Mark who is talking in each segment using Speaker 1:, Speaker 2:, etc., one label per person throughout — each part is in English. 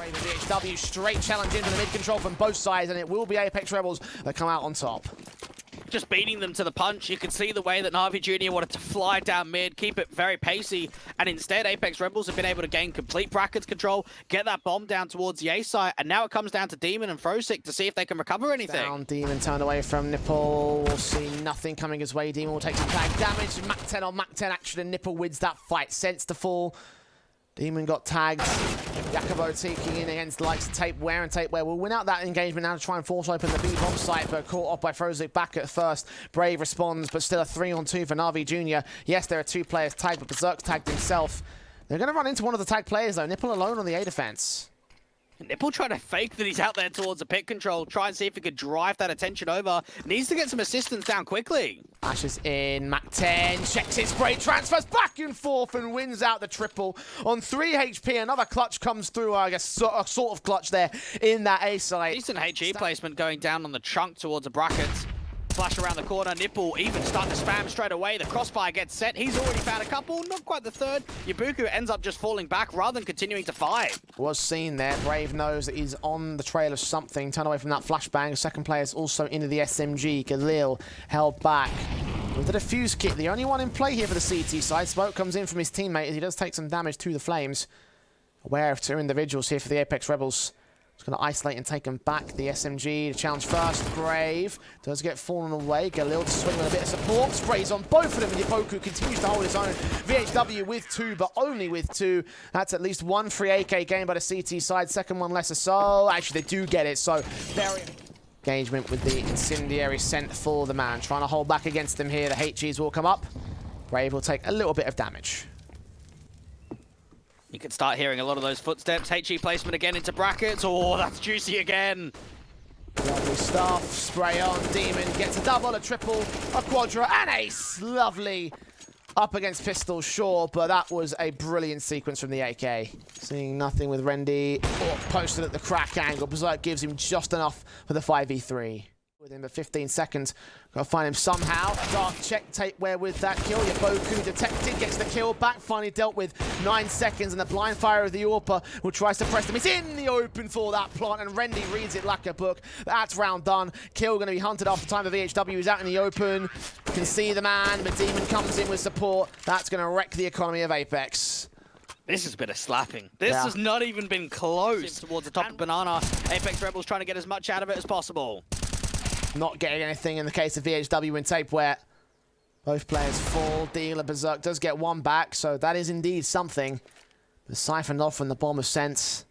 Speaker 1: Brave and VHW straight challenge into the mid control from both sides, and it will be Apeks Rebels that come out on top.
Speaker 2: Just beating them to the punch. You can see the way that NaVi Jr. wanted to fly down mid, keep it very pacey, and instead Apeks Rebels have been able to gain complete brackets control, get that bomb down towards the A site, and now it comes down to Demon and froZY to see if they can recover anything.
Speaker 1: Down, Demon turned away from Nipple. We'll see nothing coming his way. Demon will take some tag damage. Mac 10 on Mac 10 action, and Nipple wins that fight. Sense to fall. Demon got tagged. Jacobo taking in against the likes of Tapeware, and Tapeware will win out that engagement now to try and force open the B-bomb site, but caught off by froZY back at first. Brave responds, but still a 3-on-2 for NaVi Jr. Yes, there are two players tagged, but Berserk tagged himself. They're going to run into one of the tagged players, though. Nipple alone on the A defense.
Speaker 2: Nipple trying to fake that he's out there towards the pit control, try and see if he could drive that attention over. Needs to get some assistance down quickly.
Speaker 1: Ashes in, Mac 10, checks his spray, transfers back and forth and wins out the triple on 3 HP. Another clutch comes through, I guess, a sort of clutch there in that A site.
Speaker 2: Decent HE placement going down on the chunk towards the brackets. Flash around the corner, Nipple even starting to spam straight away. The crossfire gets set. He's already found a couple, not quite the third. Yabuku ends up just falling back rather than continuing to fight.
Speaker 1: Was seen there. Brave knows that he's on the trail of something. Turn away from that flashbang. Second player is also into the SMG. Galil held back with the defuse kit. The only one in play here for the CT side. Smoke comes in from his teammate as he does take some damage to the Flames. Aware of two individuals here for the Apeks Rebels. It's going to isolate and take him back. The SMG to challenge first. Brave does get fallen away. Galil to swing with a bit of support. Sprays on both of them. And Yaboku continues to hold his own. VHW with 2, but only with 2. That's at least 1 free AK game by the CT side. Second one lesser. So actually they do get it. So very engagement with the incendiary sent for the man. Trying to hold back against them here. The HGs will come up. Brave will take a little bit of damage.
Speaker 2: You can start hearing a lot of those footsteps. HE placement again into brackets. Oh, that's juicy again.
Speaker 1: Lovely stuff. Spray on. Demon gets a double, a triple, a quadra, and ace. Lovely. Up against pistol, sure, but that was a brilliant sequence from the AK. Seeing nothing with Rendy. Oh, posted at the crack angle. Berserk gives him just enough for the 5v3. Within the 15 seconds, gotta find him somehow. Dark check Tapeware with that kill. Yaboku detected, gets the kill back, finally dealt with 9 seconds, and the blind fire of the Orpa will try to suppress him. He's in the open for that plant, and Rendy reads it like a book. That's round done. Kill gonna be hunted after time. The VHW is out in the open. You can see the man, but Demon comes in with support. That's gonna wreck the economy of Apeks.
Speaker 2: This has been a slapping. This has not even been close. Towards the top of Banana. Apeks Rebels trying to get as much out of it as possible.
Speaker 1: Not getting anything in the case of VHW and Tapeware. Both players fall. Dealer Berserk does get one back, so that is indeed something. The siphoned off from the bomb of sense.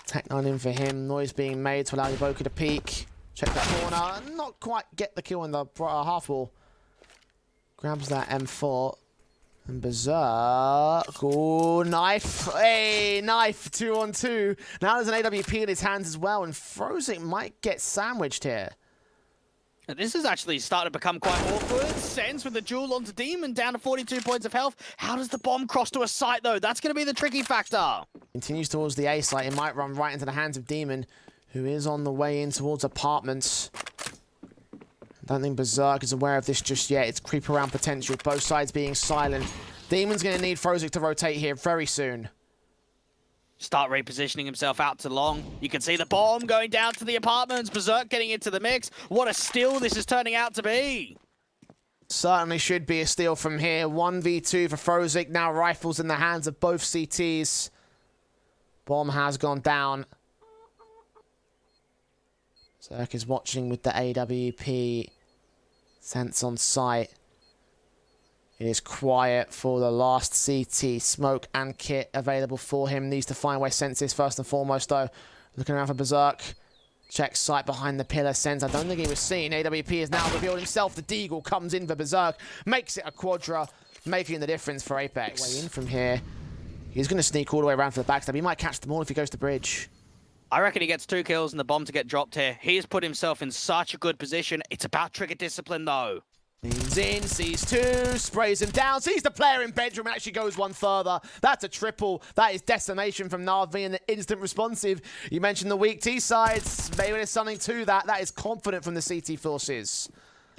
Speaker 1: Tech 9 in for him. Noise being made to allow Yaboku to peek. Check that corner. Not quite get the kill in the half wall. Grabs that M4. And Berserk. Oh, knife. Hey, knife. 2-on-2. Now there's an AWP in his hands as well, and froZY might get sandwiched here.
Speaker 2: And this is actually starting to become quite awkward. Sense with the duel onto Demon, down to 42 points of health. How does the bomb cross to a site, though? That's going to be the tricky factor.
Speaker 1: Continues towards the A site. It might run right into the hands of Demon, who is on the way in towards apartments. I don't think Berserk is aware of this just yet. It's creep around potential. Both sides being silent. Demon's going to need froZY to rotate here very soon.
Speaker 2: Start repositioning himself out to long. You can see the bomb going down to the apartments. Berserk getting into the mix. What a steal this is turning out to be.
Speaker 1: Certainly should be a steal from here. 1v2 for froZY. Now rifles in the hands of both CTs. Bomb has gone down. Berserk is watching with the AWP. Sense on site. It is quiet for the last CT. Smoke and kit available for him. Needs to find where Sense is first and foremost, though. Looking around for Berserk. Checks sight behind the pillar. Sense, I don't think he was seen. AWP has now revealed himself. The Deagle comes in for Berserk. Makes it a quadra, making the difference for Apeks. Way in from here. He's going to sneak all the way around for the backstab. He might catch them all if he goes to bridge.
Speaker 2: I reckon he gets 2 kills and the bomb to get dropped here. He's put himself in such a good position. It's about trigger discipline, though.
Speaker 1: Leans in, sees 2, sprays him down, sees the player in bedroom, and actually goes one further. That's a triple. That is decimation from NaVi and the instant responsive. You mentioned the weak T sides. Maybe there's something to that. That is confident from the CT forces.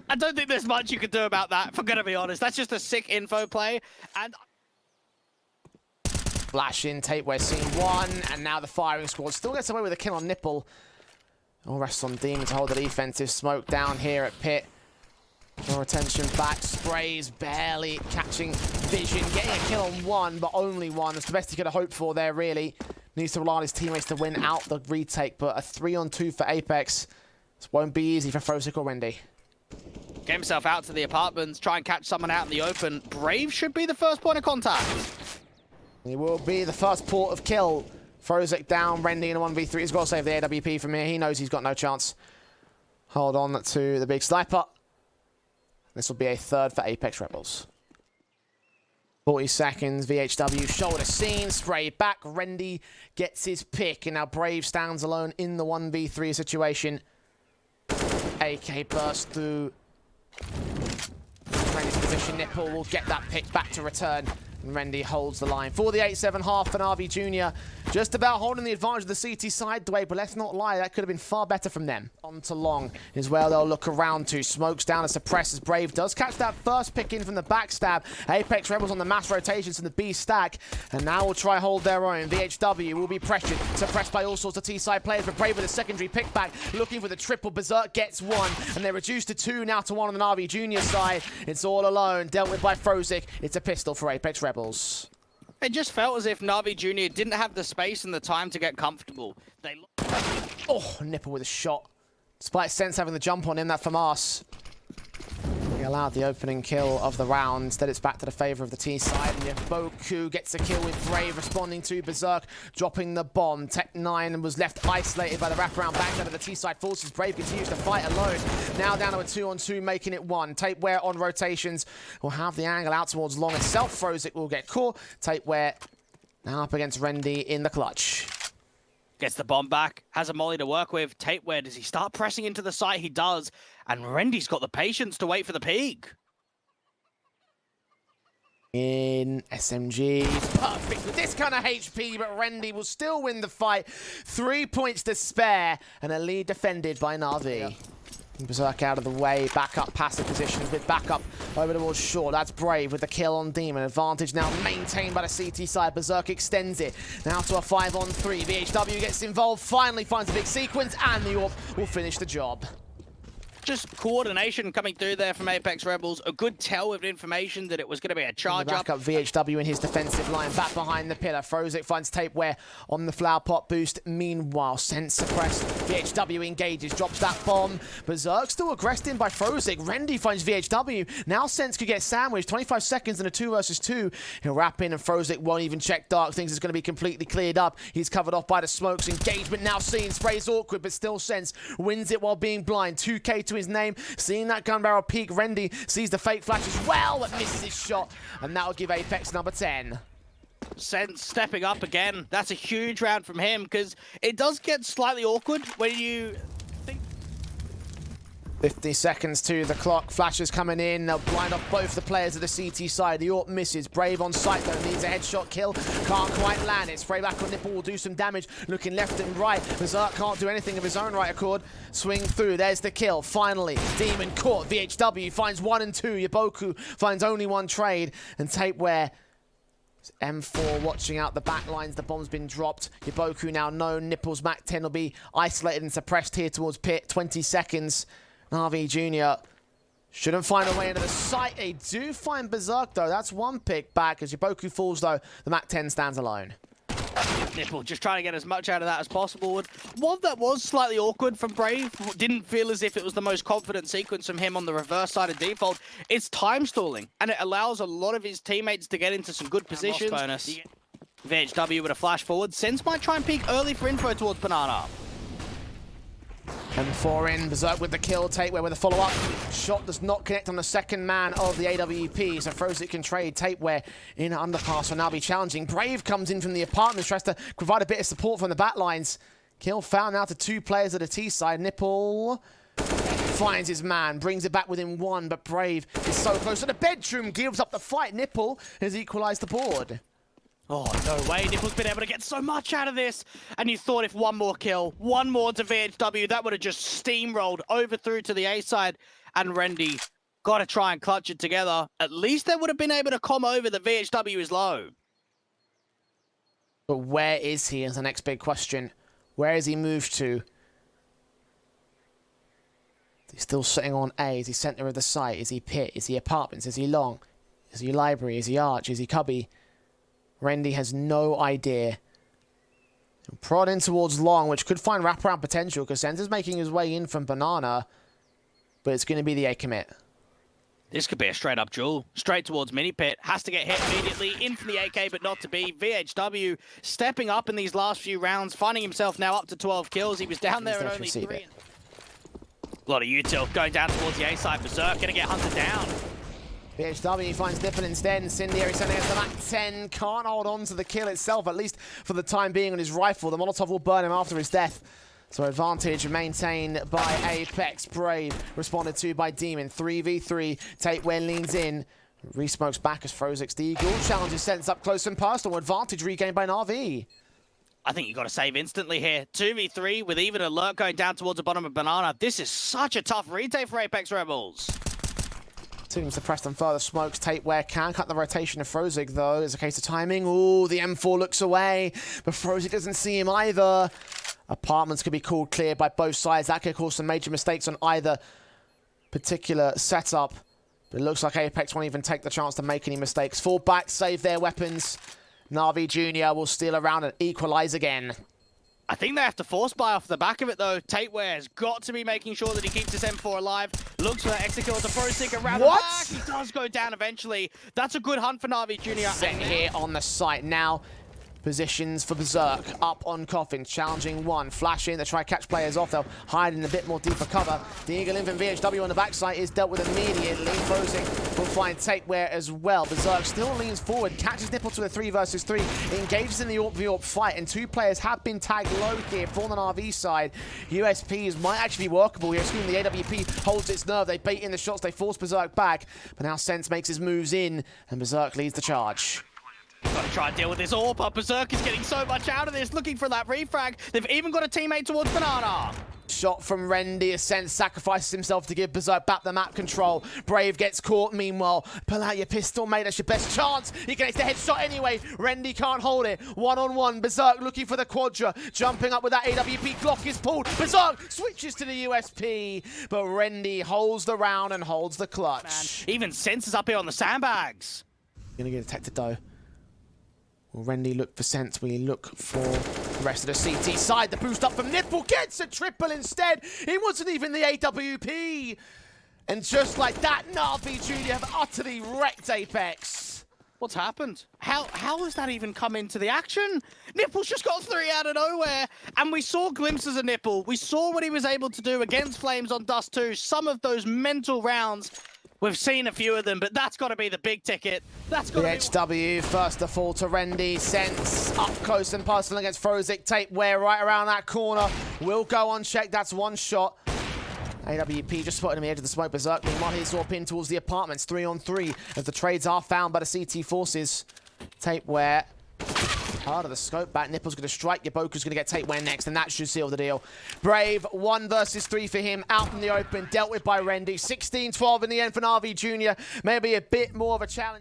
Speaker 2: I don't think there's much you can do about that, if I'm going to be honest. That's just a sick info play. And
Speaker 1: Splash in, Tape, we're seeing one, and now the firing squad still gets away with a kill on Nipple. All rests on Demon to hold the defensive. Smoke down here at Pit. More attention back. Sprays barely catching vision. Getting a kill on one, but only one. That's the best he could have hoped for there, really. Needs to rely on his teammates to win out the retake, but a 3-on-2 for Apeks. This won't be easy for froZE or Wendy.
Speaker 2: Get himself out to the apartments, try and catch someone out in the open. Brave should be the first point of contact.
Speaker 1: He will be the first port of kill. froZE down, Rendy in a 1v3. He's got to save the AWP from here. He knows he's got no chance. Hold on to the big sniper. This will be a third for Apeks Rebels. 40 seconds, VHW shoulder scene, spray back. Rendy gets his pick, and now Brave stands alone in the 1v3 situation. AK burst through Rendy's position. Nipple will get that pick back to return. And Rendy holds the line for the 8-7 half for NaVi Jr. Just about holding the advantage of the CT side, Dwayne, but let's not lie, that could have been far better from them. On to Long is where they'll look around to. Smokes down and suppresses. Brave does catch that first pick in from the backstab. Apeks Rebels on the mass rotations from the B stack, and now will try hold their own. VHW will be pressured, suppressed by all sorts of T-side players, but Brave with a secondary pick back, looking for the triple. Berserk gets one, and they're reduced to two, now to one on the NaVi Jr. side. It's all alone, dealt with by froZE. It's a pistol for Apeks Rebels.
Speaker 2: It just felt as if NaVi Jr. didn't have the space and the time to get comfortable.
Speaker 1: Oh, Nipple with a shot. Despite Sense having the jump on him, that FaMAS. He allowed the opening kill of the round. Instead, it's back to the favor of the T side. And Boku gets a kill with Brave, responding to Berserk, dropping the bomb. Tech9 was left isolated by the wraparound backside of the T side forces. Brave continues to fight alone. Now down to a 2-on-2, making it one. Tapeware on rotations will have the angle out towards Long itself. froZE will get caught. Tapeware now up against Rendy in the clutch.
Speaker 2: Gets the bomb back, has a molly to work with. Tapeware, does he start pressing into the site? He does. And Rendy's got the patience to wait for the peak.
Speaker 1: In SMG, perfect with this kind of HP, but Rendy will still win the fight. 3 points to spare, and a lead defended by NaVi. Yep. Berserk out of the way, back up passive positions with backup over towards short. That's Brave with the kill on Demon. Advantage now maintained by the CT side. Berserk extends it. Now to a 5-on-3. VHW gets involved, finally finds a big sequence, and the AWP will finish the job.
Speaker 2: Just coordination coming through there from Apeks Rebels. A good tell with information that it was going to be a charge up.
Speaker 1: Back up VHW in his defensive line, back behind the pillar. froZE finds Tapeware on the flower pot boost. Meanwhile, Sense suppressed. VHW engages, drops that bomb. Berserk still aggressed in by froZE. Rendy finds VHW. Now Sense could get sandwiched. 25 seconds in a 2 versus 2. He'll wrap in, and froZE won't even check dark. Thinks it's going to be completely cleared up. He's covered off by the smokes. Engagement now seen. Sprays awkward, but still Sense wins it while being blind. 2K to his name. Seeing that gun barrel peak, Rendy sees the fake flash as well, but misses his shot, and that'll give Apeks number 10.
Speaker 2: Sense stepping up again. That's a huge round from him, because it does get slightly awkward when you think.
Speaker 1: 50 seconds to the clock. Flashes coming in. They'll blind off both the players of the CT side. The AWP misses. Brave on sight though. Needs a headshot kill. Can't quite land it. Spray back on Nipple will do some damage. Looking left and right. Berserk can't do anything of his own right accord. Swing through. There's the kill. Finally, Demon caught. VHW finds 1 and 2. Yaboku finds only one trade. And Tapeware. M4 watching out the back lines. The bomb's been dropped. Yaboku now known. Nipple's Mac 10 will be isolated and suppressed here towards Pit. 20 seconds. NaVi Jr. shouldn't find a way into the site. They do find Berserk, though. That's one pick back. As Yaboku falls, though, the Mac 10 stands alone.
Speaker 2: Nipple just trying to get as much out of that as possible. One that was slightly awkward from Brave. Didn't feel as if it was the most confident sequence from him on the reverse side of default. It's time stalling, and it allows a lot of his teammates to get into some good positions. Bonus. VHW with a flash forward. Sense might try and peek early for info towards Banana.
Speaker 1: M4 in, Berserk with the kill, Tapeware with a follow-up. Shot does not connect on the second man of the AWP, so froZE can trade. Tapeware in underpass for NaVi challenging. Brave comes in from the apartment, tries to provide a bit of support from the back lines. Kill found now to 2 players at the T side. Nipple finds his man, brings it back within 1, but Brave is so close to the bedroom, gives up the fight. Nipple has equalized the board.
Speaker 2: Oh, no way. Nipple's been able to get so much out of this. And you thought if one more kill, one more to VHW, that would have just steamrolled over through to the A side. And Rendy got to try and clutch it together. At least they would have been able to come over the VHW is low.
Speaker 1: But where is he is the next big question. Where has he moved to? He's still sitting on A. Is he center of the site? Is he pit? Is he apartments? Is he long? Is he library? Is he arch? Is he cubby? Rendy has no idea. Prod in towards long, which could find wraparound potential because Sen's making his way in from banana. But it's going to be the A commit.
Speaker 2: This could be a straight up duel. Straight towards mini pit. Has to get hit immediately. In for the AK, but not to be. VHW stepping up in these last few rounds, finding himself now up to 12 kills. He was down there at only 3. A lot of util going down towards the A side. Berserk going to get hunted down.
Speaker 1: VHW finds Nippon instead. Incendiary sending us the back 10. Can't hold on to the kill itself, at least for the time being on his rifle. The Molotov will burn him after his death. So advantage maintained by Apeks. Brave responded to by Demon. 3v3. Tapeware leans in. Re-smokes back as frozex. The Eagle challenges sends up close and personal. Advantage regained by NaVi.
Speaker 2: I think you got to save instantly here. 2v3 with even alert going down towards the bottom of banana. This is such a tough retake for Apeks Rebels.
Speaker 1: Teams suppressed and further smokes. Tapeware can cut the rotation of frozeg though. It's a case of timing. Ooh, the M4 looks away, but frozeg doesn't see him either. Apartments could be called clear by both sides. That could cause some major mistakes on either particular setup. But it looks like Apeks won't even take the chance to make any mistakes. Fall back, save their weapons. NaVi Jr. will steal around and equalize again.
Speaker 2: I think they have to force buy off the back of it, though. Tapeware has got to be making sure that he keeps his M4 alive. Looks for that execute with the frozeg around the back. He does go down eventually. That's a good hunt for NaVi Jr.
Speaker 1: Set here on the site now. Positions for Berserk up on Coffin, challenging one, flash in to try catch players off. They'll hide in a bit more deeper cover. The Eagle in from VHW on the backside is dealt with immediately. frozeg will find Tapeware as well. Berserk still leans forward, catches Nipple to a 3 versus 3, engages in the AWP v AWP fight, and 2 players have been tagged low here for the NaVi side. USPs might actually be workable here. Assuming the AWP holds its nerve, they bait in the shots, they force Berserk back, but now Sense makes his moves in, and Berserk leads the charge.
Speaker 2: Got to try and deal with this AWP, but Berserk is getting so much out of this, looking for that refrag. They've even got a teammate towards banana.
Speaker 1: Shot from Rendy. Ascent sacrifices himself to give Berserk back the map control. Brave gets caught. Meanwhile, pull out your pistol, mate. That's your best chance. He gets the headshot anyway. Rendy can't hold it. One-on-one. Berserk looking for the quadra. Jumping up with that AWP. Glock is pulled. Berserk switches to the USP. But Rendy holds the round and holds the clutch.
Speaker 2: Man, even Sense is up here on the sandbags.
Speaker 1: Gonna get detected though. Will Rendy look for Sense? Will he look for the rest of the CT side? The boost up from Nipple gets a triple instead. It wasn't even the AWP. And just like that, NaVi Jr. have utterly wrecked Apeks.
Speaker 2: What's happened? How has that even come into the action? Nipple's just got 3 out of nowhere. And we saw glimpses of Nipple. We saw what he was able to do against Flames on Dust 2. Some of those mental rounds. We've seen a few of them, but that's got to be the big ticket. That's got to be...
Speaker 1: HW, first to fall to Rendy. Sense up close and personal against frozeg. Tapeware right around that corner. Will go unchecked. That's one shot. AWP just spotted him at the edge of the smoke. Berserk meanwhile he's all pinned towards the apartments. 3-on-3 as the trades are found by the CT forces. Tapeware. Part of the scope back. Nipple's going to strike. Yaboka's going to get Tapeware next, and that should seal the deal. Brave, 1 versus 3 for him. Out in the open. Dealt with by Rendy. 16-12 in the end for NaVi Jr. Maybe a bit more of a challenge.